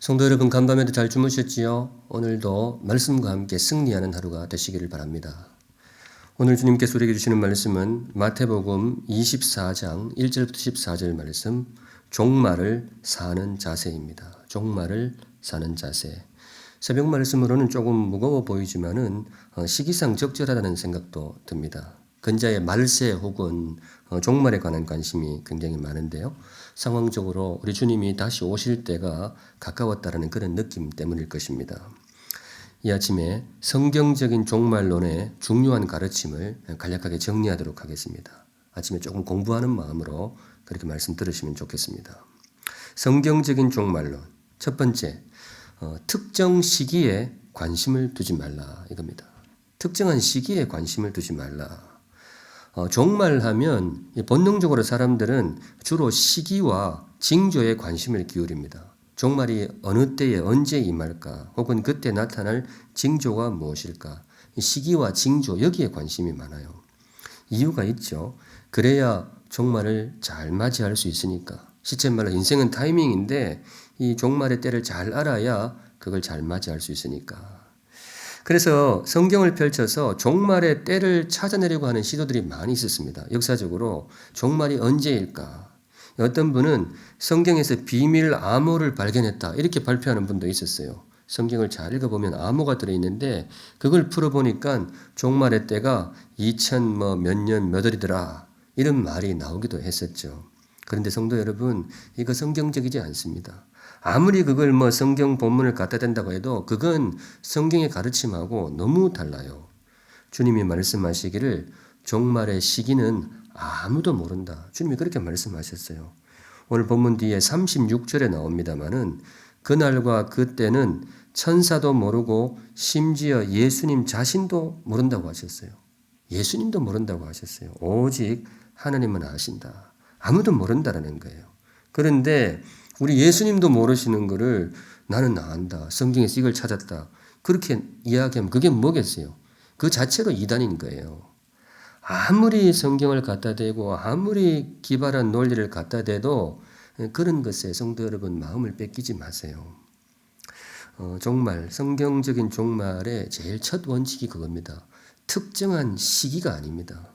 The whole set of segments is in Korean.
성도 여러분, 간밤에도 잘 주무셨지요? 오늘도 말씀과 함께 승리하는 하루가 되시기를 바랍니다. 오늘 주님께서 우리에게 주시는 말씀은 마태복음 24장 1절부터 14절 말씀, 종말을 사는 자세입니다. 종말을 사는 자세. 새벽 말씀으로는 조금 무거워 보이지만은 시기상 적절하다는 생각도 듭니다. 근자의 말세 혹은 종말에 관한 관심이 굉장히 많은데요. 상황적으로 우리 주님이 다시 오실 때가 가까웠다는 그런 느낌 때문일 것입니다. 이 아침에 성경적인 종말론의 중요한 가르침을 간략하게 정리하도록 하겠습니다. 아침에 조금 공부하는 마음으로 그렇게 말씀 들으시면 좋겠습니다. 성경적인 종말론. 첫 번째, 특정 시기에 관심을 두지 말라 이겁니다. 특정한 시기에 관심을 두지 말라. 종말하면 본능적으로 사람들은 주로 시기와 징조에 관심을 기울입니다. 종말이 어느 때에 언제 임할까 혹은 그때 나타날 징조가 무엇일까, 시기와 징조 여기에 관심이 많아요. 이유가 있죠. 그래야 종말을 잘 맞이할 수 있으니까. 시쳇말로 인생은 타이밍인데 이 종말의 때를 잘 알아야 그걸 잘 맞이할 수 있으니까. 그래서 성경을 펼쳐서 종말의 때를 찾아내려고 하는 시도들이 많이 있었습니다. 역사적으로 종말이 언제일까? 어떤 분은 성경에서 비밀 암호를 발견했다 이렇게 발표하는 분도 있었어요. 성경을 잘 읽어보면 암호가 들어있는데 그걸 풀어보니까 종말의 때가 2000 몇 년 몇 월이더라 이런 말이 나오기도 했었죠. 그런데 성도 여러분, 이거 성경적이지 않습니다. 아무리 그걸 성경 본문을 갖다 댄다고 해도 그건 성경의 가르침하고 너무 달라요. 주님이 말씀하시기를 종말의 시기는 아무도 모른다. 주님이 그렇게 말씀하셨어요. 오늘 본문 뒤에 36절에 나옵니다마는 그날과 그때는 천사도 모르고 심지어 예수님 자신도 모른다고 하셨어요. 예수님도 모른다고 하셨어요. 오직 하나님은 아신다. 아무도 모른다라는 거예요. 그런데 우리 예수님도 모르시는 거를 나는 안다. 성경에서 이걸 찾았다. 그렇게 이야기하면 그게 뭐겠어요? 그 자체로 이단인 거예요. 아무리 성경을 갖다 대고 아무리 기발한 논리를 갖다 대도 그런 것에 성도 여러분 마음을 뺏기지 마세요. 종말, 성경적인 종말의 제일 첫 원칙이 그겁니다. 특정한 시기가 아닙니다.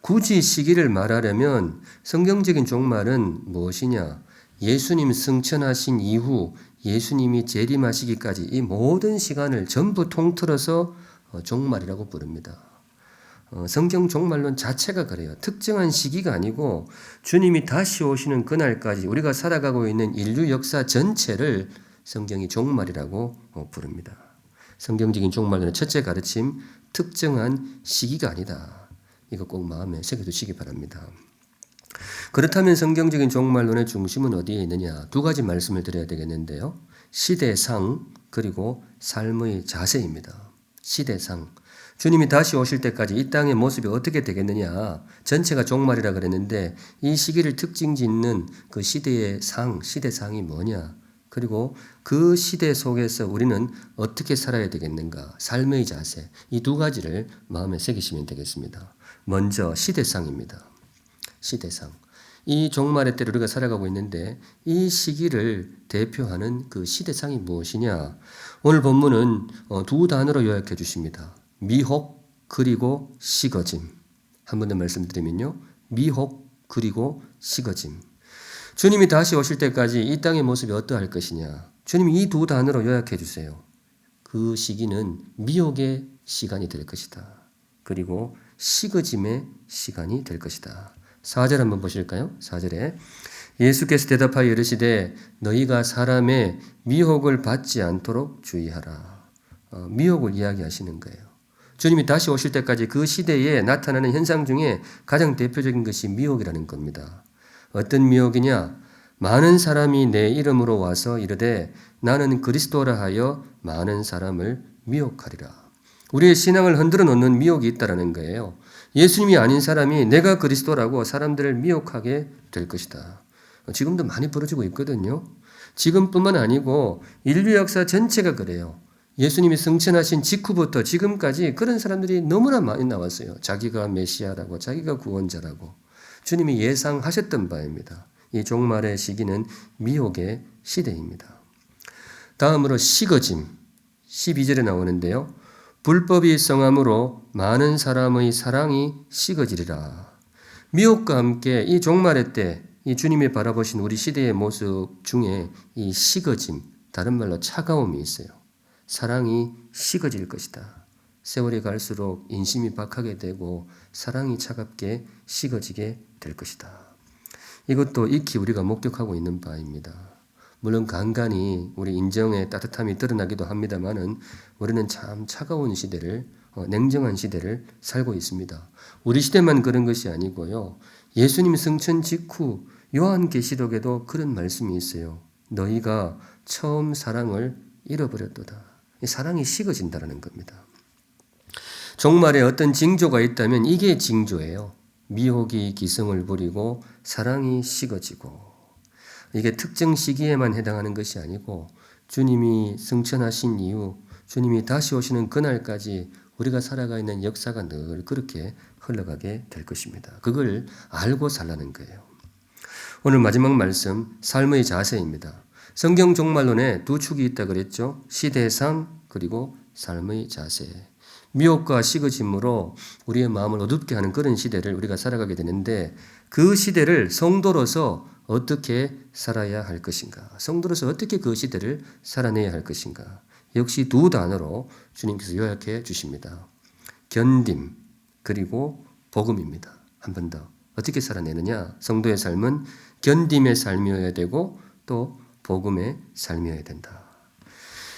굳이 시기를 말하려면 성경적인 종말은 무엇이냐? 예수님 승천하신 이후 예수님이 재림하시기까지 이 모든 시간을 전부 통틀어서 종말이라고 부릅니다. 성경 종말론 자체가 그래요. 특정한 시기가 아니고 주님이 다시 오시는 그날까지 우리가 살아가고 있는 인류 역사 전체를 성경이 종말이라고 부릅니다. 성경적인 종말론의 첫째 가르침, 특정한 시기가 아니다. 이거 꼭 마음에 새겨두시기 바랍니다. 그렇다면 성경적인 종말론의 중심은 어디에 있느냐? 두 가지 말씀을 드려야 되겠는데요. 시대상 그리고 삶의 자세입니다. 시대상. 주님이 다시 오실 때까지 이 땅의 모습이 어떻게 되겠느냐? 전체가 종말이라 그랬는데 이 시기를 특징 짓는 그 시대의 상, 시대상이 뭐냐? 그리고 그 시대 속에서 우리는 어떻게 살아야 되겠는가? 삶의 자세. 이 두 가지를 마음에 새기시면 되겠습니다. 먼저 시대상입니다. 시대상. 이 종말의 때를 우리가 살아가고 있는데 이 시기를 대표하는 그 시대상이 무엇이냐? 오늘 본문은 두 단어로 요약해 주십니다. 미혹 그리고 식어짐. 한 번 더 말씀드리면요. 미혹 그리고 식어짐. 주님이 다시 오실 때까지 이 땅의 모습이 어떠할 것이냐? 주님이 이 두 단어로 요약해 주세요. 그 시기는 미혹의 시간이 될 것이다. 그리고 식어짐의 시간이 될 것이다. 4절 한번 보실까요? 4절에 예수께서 대답하여 이르시되 너희가 사람의 미혹을 받지 않도록 주의하라. 미혹을 이야기하시는 거예요. 주님이 다시 오실 때까지 그 시대에 나타나는 현상 중에 가장 대표적인 것이 미혹이라는 겁니다. 어떤 미혹이냐? 많은 사람이 내 이름으로 와서 이르되 나는 그리스도라 하여 많은 사람을 미혹하리라. 우리의 신앙을 흔들어 놓는 미혹이 있다는 거예요. 예수님이 아닌 사람이 내가 그리스도라고 사람들을 미혹하게 될 것이다. 지금도 많이 벌어지고 있거든요. 지금뿐만 아니고 인류 역사 전체가 그래요. 예수님이 승천하신 직후부터 지금까지 그런 사람들이 너무나 많이 나왔어요. 자기가 메시아라고, 자기가 구원자라고. 주님이 예상하셨던 바입니다. 이 종말의 시기는 미혹의 시대입니다. 다음으로 식어짐. 12절에 나오는데요. 불법이 성함으로 많은 사람의 사랑이 식어지리라. 미혹과 함께 이 종말의 때 이 주님이 바라보신 우리 시대의 모습 중에 이 식어짐, 다른 말로 차가움이 있어요. 사랑이 식어질 것이다. 세월이 갈수록 인심이 박하게 되고 사랑이 차갑게 식어지게 될 것이다. 이것도 익히 우리가 목격하고 있는 바입니다. 물론 간간히 우리 인정의 따뜻함이 드러나기도 합니다만은 우리는 참 차가운 시대를, 냉정한 시대를 살고 있습니다. 우리 시대만 그런 것이 아니고요. 예수님 승천 직후 요한계시록에도 그런 말씀이 있어요. 너희가 처음 사랑을 잃어버렸도다. 사랑이 식어진다는 겁니다. 종말에 어떤 징조가 있다면 이게 징조예요. 미혹이 기승을 부리고 사랑이 식어지고, 이게 특정 시기에만 해당하는 것이 아니고 주님이 승천하신 이후 주님이 다시 오시는 그날까지 우리가 살아가 있는 역사가 늘 그렇게 흘러가게 될 것입니다. 그걸 알고 살라는 거예요. 오늘 마지막 말씀, 삶의 자세입니다. 성경 종말론에 두 축이 있다 그랬죠. 시대상 그리고 삶의 자세. 미혹과 식어짐으로 우리의 마음을 어둡게 하는 그런 시대를 우리가 살아가게 되는데, 그 시대를 성도로서 어떻게 살아야 할 것인가? 성도로서 어떻게 그 시대를 살아내야 할 것인가? 역시 두 단어로 주님께서 요약해 주십니다. 견딤 그리고 복음입니다. 한 번 더. 어떻게 살아내느냐? 성도의 삶은 견딤의 삶이어야 되고 또 복음의 삶이어야 된다.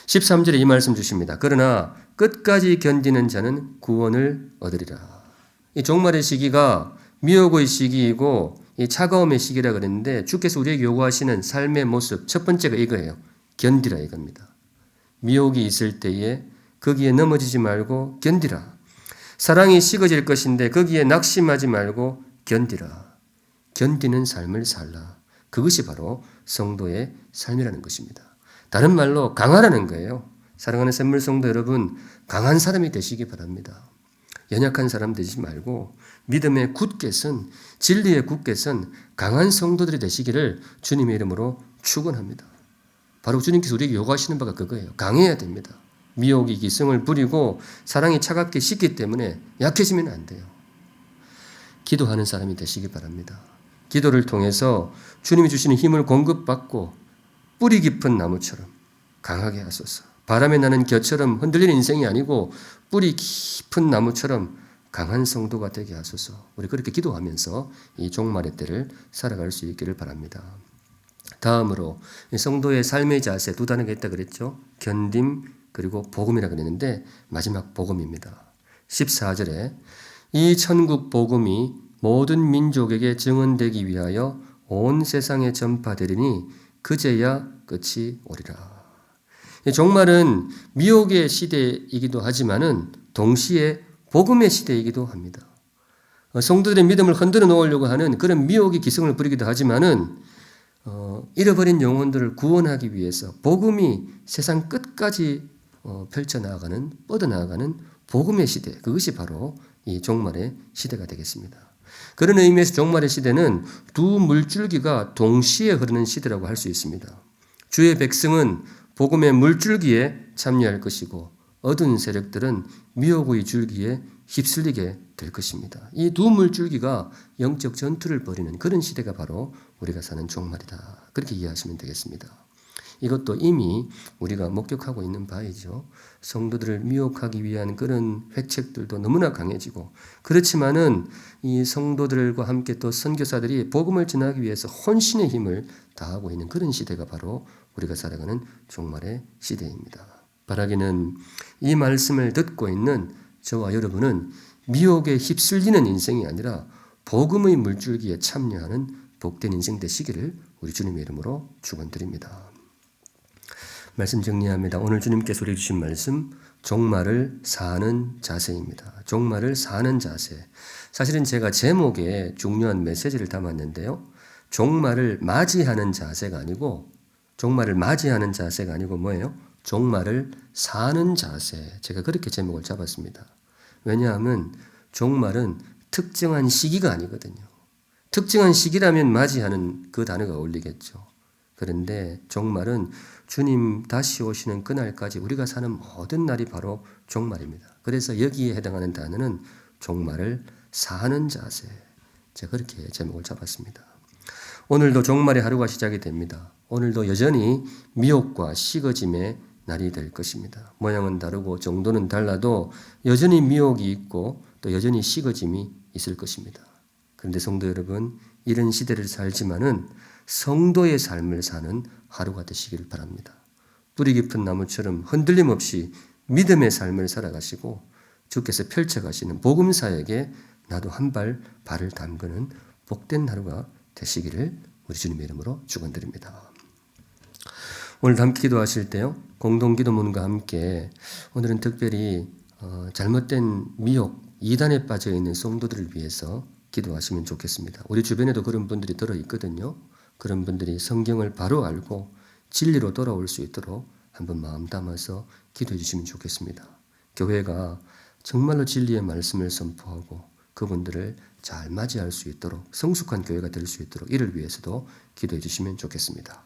13절에 이 말씀 주십니다. 그러나 끝까지 견디는 자는 구원을 얻으리라. 이 종말의 시기가 미혹의 시기이고 이 차가움의 시기라 그랬는데, 주께서 우리에게 요구하시는 삶의 모습 첫 번째가 이거예요. 견디라 이겁니다. 미혹이 있을 때에 거기에 넘어지지 말고 견디라. 사랑이 식어질 것인데 거기에 낙심하지 말고 견디라. 견디는 삶을 살라. 그것이 바로 성도의 삶이라는 것입니다. 다른 말로 강하라는 거예요. 사랑하는 샘물 성도 여러분, 강한 사람이 되시기 바랍니다. 연약한 사람 되지 말고 믿음의 굳게 선, 진리의 굳게 선 강한 성도들이 되시기를 주님의 이름으로 축원합니다. 바로 주님께서 우리에게 요구하시는 바가 그거예요. 강해야 됩니다. 미혹이 기승을 부리고 사랑이 차갑게 식기 때문에 약해지면 안 돼요. 기도하는 사람이 되시기 바랍니다. 기도를 통해서 주님이 주시는 힘을 공급받고 뿌리 깊은 나무처럼 강하게 하소서. 바람에 나는 겨처럼 흔들리는 인생이 아니고 뿌리 깊은 나무처럼 강한 성도가 되게 하소서. 우리 그렇게 기도하면서 이 종말의 때를 살아갈 수 있기를 바랍니다. 다음으로 성도의 삶의 자세 두 단어가 있다 그랬죠. 견딤 그리고 복음이라 그랬는데 마지막 복음입니다. 14절에 이 천국 복음이 모든 민족에게 증언되기 위하여 온 세상에 전파되리니 그제야 끝이 오리라. 종말은 미혹의 시대이기도 하지만은 동시에 복음의 시대이기도 합니다. 성도들의 믿음을 흔들어 놓으려고 하는 그런 미혹의 기승을 부리기도 하지만은 잃어버린 영혼들을 구원하기 위해서 복음이 세상 끝까지 펼쳐나가는, 뻗어나가는 복음의 시대, 그것이 바로 이 종말의 시대가 되겠습니다. 그런 의미에서 종말의 시대는 두 물줄기가 동시에 흐르는 시대라고 할 수 있습니다. 주의 백성은 복음의 물줄기에 참여할 것이고 어두운 세력들은 미혹의 줄기에 휩쓸리게 될 것입니다. 이 두 물줄기가 영적 전투를 벌이는 그런 시대가 바로 우리가 사는 종말이다. 그렇게 이해하시면 되겠습니다. 이것도 이미 우리가 목격하고 있는 바이죠. 성도들을 미혹하기 위한 그런 회책들도 너무나 강해지고, 그렇지만은 이 성도들과 함께 또 선교사들이 복음을 전하기 위해서 혼신의 힘을 다하고 있는 그런 시대가 바로 우리가 살아가는 종말의 시대입니다. 바라기는 이 말씀을 듣고 있는 저와 여러분은 미혹에 휩쓸리는 인생이 아니라 복음의 물줄기에 참여하는 복된 인생 되시기를 우리 주님의 이름으로 축원드립니다. 말씀 정리합니다. 오늘 주님께서 우리에게 주신 말씀, 종말을 사는 자세입니다. 종말을 사는 자세. 사실은 제가 제목에 중요한 메시지를 담았는데요. 종말을 맞이하는 자세가 아니고, 종말을 맞이하는 자세가 아니고 뭐예요? 종말을 사는 자세. 제가 그렇게 제목을 잡았습니다. 왜냐하면 종말은 특정한 시기가 아니거든요. 특정한 시기라면 맞이하는 그 단어가 어울리겠죠. 그런데 종말은 주님 다시 오시는 그날까지 우리가 사는 모든 날이 바로 종말입니다. 그래서 여기에 해당하는 단어는 종말을 사하는 자세. 제가 그렇게 제목을 잡았습니다. 오늘도 종말의 하루가 시작이 됩니다. 오늘도 여전히 미혹과 식어짐의 날이 될 것입니다. 모양은 다르고 정도는 달라도 여전히 미혹이 있고 또 여전히 식어짐이 있을 것입니다. 그런데 성도 여러분, 이런 시대를 살지만은 성도의 삶을 사는 하루가 되시기를 바랍니다. 뿌리 깊은 나무처럼 흔들림 없이 믿음의 삶을 살아가시고 주께서 펼쳐가시는 복음사역에 나도 한 발을 담그는 복된 하루가 되시기를 우리 주님의 이름으로 축원드립니다. 오늘 함께 기도하실 때요, 공동기도문과 함께 오늘은 특별히 잘못된 미혹, 이단에 빠져 있는 성도들을 위해서 기도하시면 좋겠습니다. 우리 주변에도 그런 분들이 들어있거든요. 그런 분들이 성경을 바로 알고 진리로 돌아올 수 있도록 한번 마음 담아서 기도해 주시면 좋겠습니다. 교회가 정말로 진리의 말씀을 선포하고 그분들을 잘 맞이할 수 있도록 성숙한 교회가 될 수 있도록 이를 위해서도 기도해 주시면 좋겠습니다.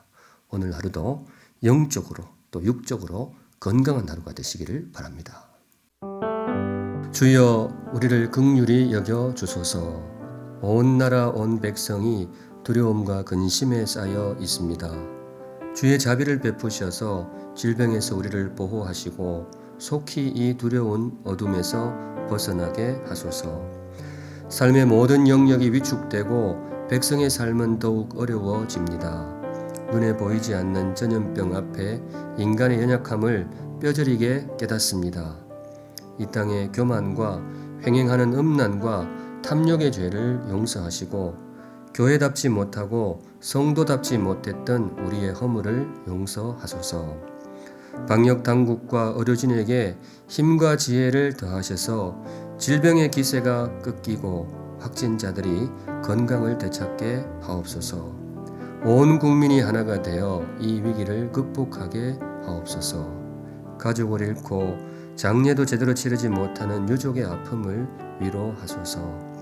오늘 하루도 영적으로 또 육적으로 건강한 하루가 되시기를 바랍니다. 주여 우리를 긍휼히 여겨 주소서. 온 나라 온 백성이 두려움과 근심에 쌓여 있습니다. 주의 자비를 베푸셔서 질병에서 우리를 보호하시고 속히 이 두려운 어둠에서 벗어나게 하소서. 삶의 모든 영역이 위축되고 백성의 삶은 더욱 어려워집니다. 눈에 보이지 않는 전염병 앞에 인간의 연약함을 뼈저리게 깨닫습니다. 이 땅의 교만과 횡행하는 음란과 탐욕의 죄를 용서하시고 교회답지 못하고 성도답지 못했던 우리의 허물을 용서하소서. 방역 당국과 의료진에게 힘과 지혜를 더하셔서 질병의 기세가 꺾이고 확진자들이 건강을 되찾게 하옵소서. 온 국민이 하나가 되어 이 위기를 극복하게 하옵소서. 가족을 잃고 장례도 제대로 치르지 못하는 유족의 아픔을 위로하소서.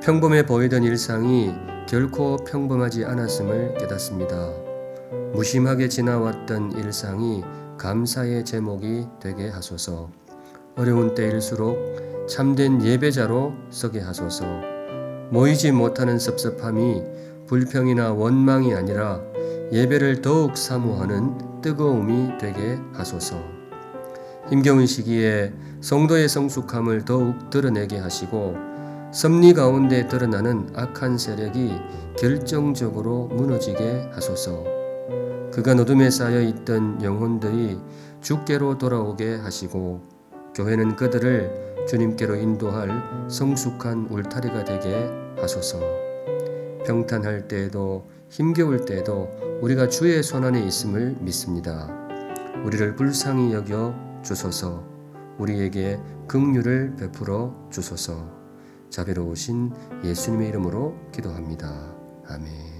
평범해 보이던 일상이 결코 평범하지 않았음을 깨닫습니다. 무심하게 지나왔던 일상이 감사의 제목이 되게 하소서. 어려운 때일수록 참된 예배자로 서게 하소서. 모이지 못하는 섭섭함이 불평이나 원망이 아니라 예배를 더욱 사모하는 뜨거움이 되게 하소서. 힘겨운 시기에 성도의 성숙함을 더욱 드러내게 하시고 섭리 가운데 드러나는 악한 세력이 결정적으로 무너지게 하소서. 그간 어둠에 쌓여 있던 영혼들이 주께로 돌아오게 하시고 교회는 그들을 주님께로 인도할 성숙한 울타리가 되게 하소서. 평탄할 때에도 힘겨울 때에도 우리가 주의 손안에 있음을 믿습니다. 우리를 불쌍히 여겨 주소서. 우리에게 긍휼을 베풀어 주소서. 자비로우신 예수님의 이름으로 기도합니다. 아멘.